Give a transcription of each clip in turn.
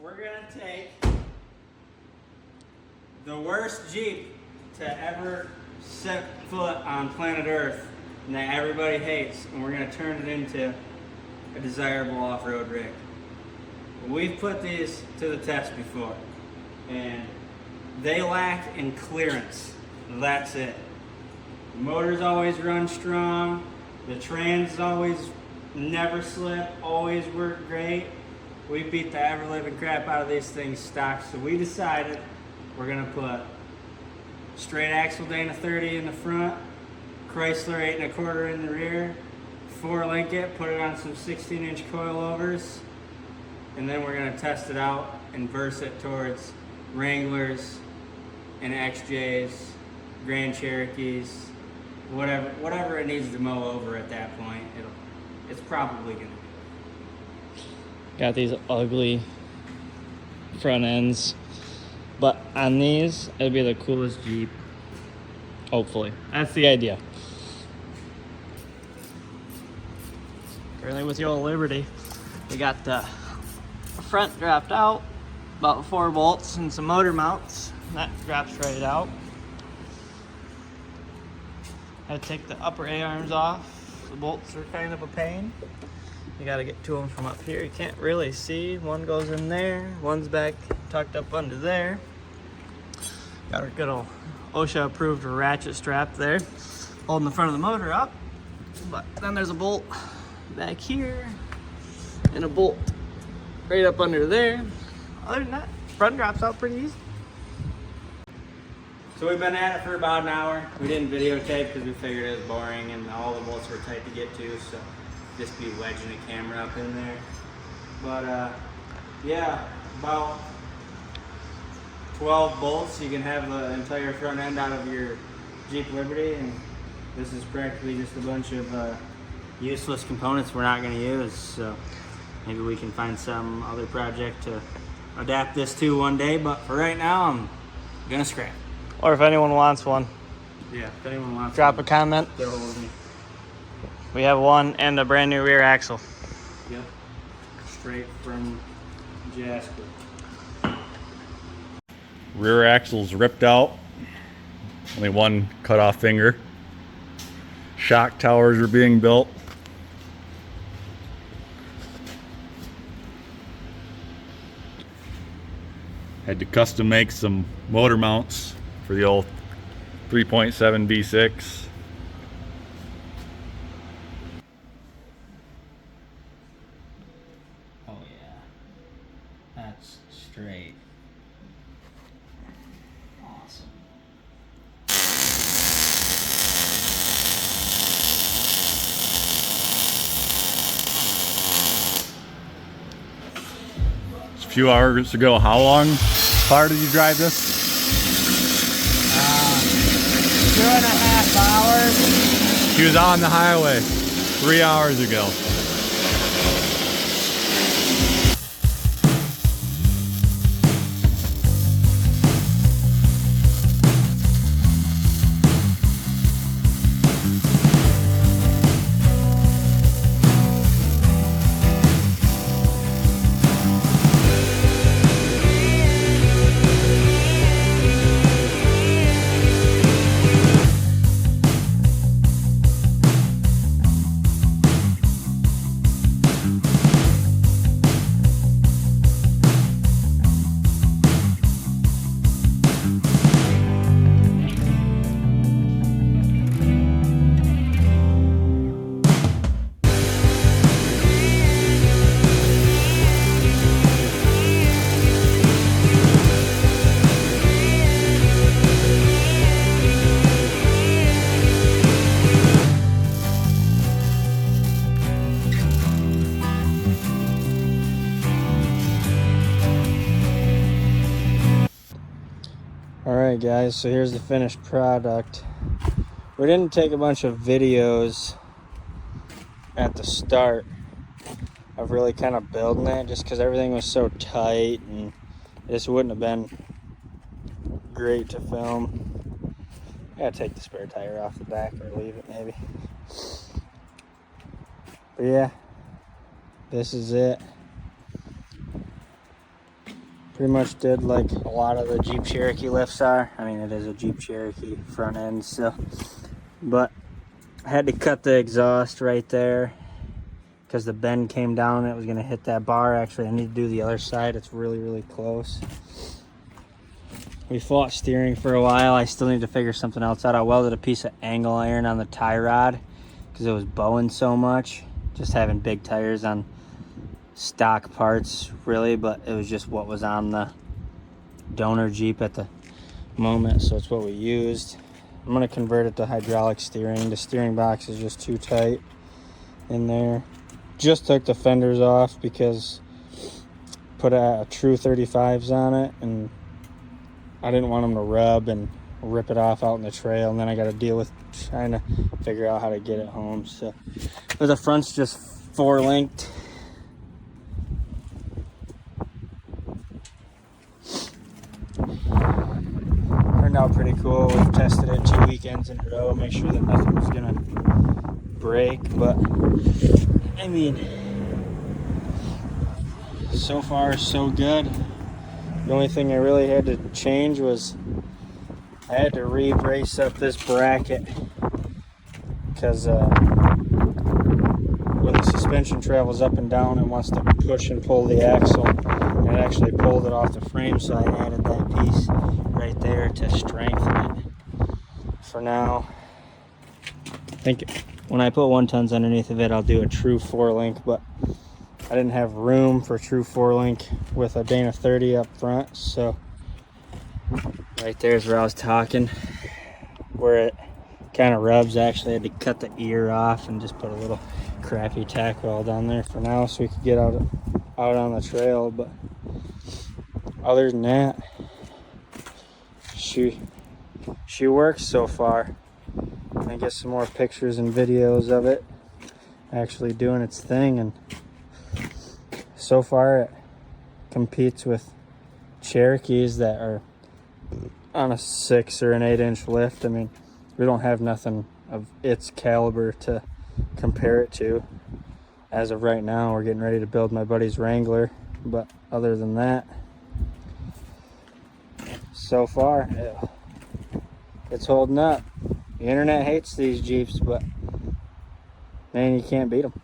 we're gonna take the worst Jeep to ever set foot on planet Earth and that everybody hates, and we're gonna turn it into a desirable off-road rig. We've put these to the test before, and they lack in clearance. That's it. The motors always run strong. The trans always never slip, always work great. We beat the ever-living crap out of these things stock, so we decided we're gonna put straight axle Dana 30 in the front, Chrysler 8 1/4 in the rear, 4-link it, put it on some 16-inch coilovers, and then we're gonna test it out and verse it towards Wranglers and XJs, Grand Cherokees, whatever it needs to mow over at that point. It's probably gonna do. Got these ugly front ends, but on these it'll be the coolest Jeep. Hopefully, that's the idea. Currently with the old Liberty, we got the front dropped out, about 4 bolts and some motor mounts. That drops right out. I had to take the upper A-arms off. The bolts are kind of a pain. You gotta get to them from up here. You can't really see. One goes in there, one's back tucked up under there. Got our good old OSHA approved ratchet strap there, holding the front of the motor up. But then there's a bolt back here and a bolt right up under there. Other than that, front drops out pretty easy. So we've been at it for about an hour. We didn't videotape because we figured it was boring and all the bolts were tight to get to, so just be wedging the camera up in there. But yeah, about 12 bolts, you can have the entire front end out of your Jeep Liberty, and this is practically just a bunch of useless components we're not going to use. So maybe we can find some other project to adapt this to one day, but for right now I'm gonna scrap. Or if anyone wants one, Yeah, if anyone wants drop one, a comment. get hold of me. We have one and a brand new rear axle. Yep, straight from Jasper. Rear axle's ripped out. Only one cut off finger. Shock towers are being built. Had to custom make some motor mounts for the old 3.7 V6. Oh yeah, that's straight. Awesome. A few hours ago, how long far did you drive this? 2.5 hours. He was on the highway 3 hours ago. Alright guys, so here's the finished product. We didn't take a bunch of videos at the start of really kind of building it, just because everything was so tight and this wouldn't have been great to film. I gotta take the spare tire off the back or leave it maybe. But yeah, this is it. Pretty much did like a lot of the Jeep Cherokee lifts are. I mean, it is a Jeep Cherokee front end, so. But I had to cut the exhaust right there because the bend came down and it was going to hit that bar. Actually, I need to do the other side. It's really, really close. We fought steering for a while. I still need to figure something else out. I welded a piece of angle iron on the tie rod because it was bowing so much. Just having big tires on stock parts, really, but it was just what was on the donor Jeep at the moment, so it's what we used. I'm going to convert it to hydraulic steering. The steering box is just too tight in there. Just took the fenders off because put a true 35s on it, and I didn't want them to rub and rip it off out in the trail, and then I got to deal with trying to figure out how to get it home. So, but the front's just 4-linked. Turned out pretty cool. We've tested it 2 weekends in a row, make sure that nothing was gonna break, but I mean, so far so good. The only thing I really had to change was I had to re-brace up this bracket because when the suspension travels up and down, it wants to push and pull the axle, and it actually pulled it off the frame, so I added that piece right there to strengthen it. For now, I think when I put 1-tons underneath of it, I'll do a true 4-link, but I didn't have room for true 4-link with a Dana 30 up front, so right there's where I was talking, where it kind of rubs. Actually, I had to cut the ear off and just put a little crappy tack weld on there for now so we could get out on the trail. But other than that, she works so far. I get some more pictures and videos of it actually doing its thing, and so far it competes with Cherokees that are on a 6 or an 8-inch lift. I mean, we don't have nothing of its caliber to compare it to as of right now. We're getting ready to build my buddy's Wrangler, but other than that, so far it's holding up. The internet hates these Jeeps, but man, you can't beat them.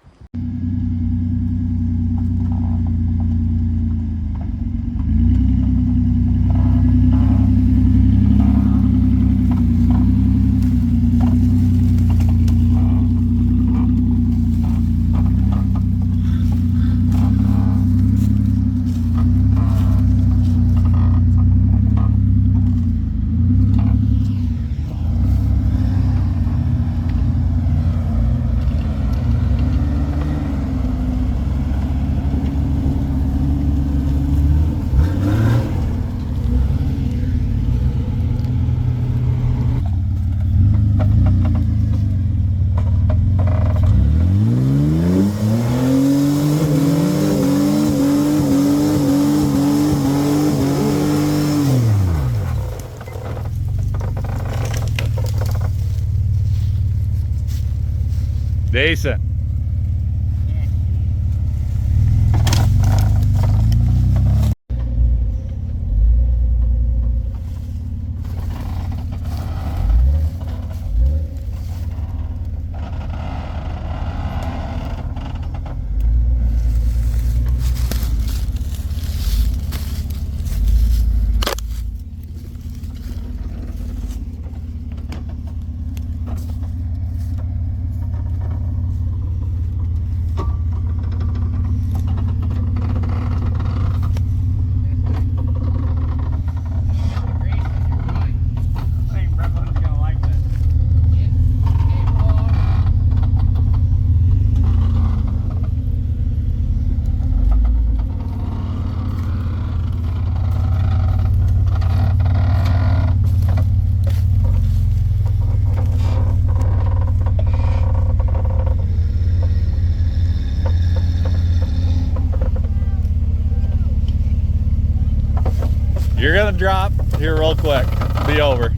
Decent. You're gonna drop here real quick. Be over.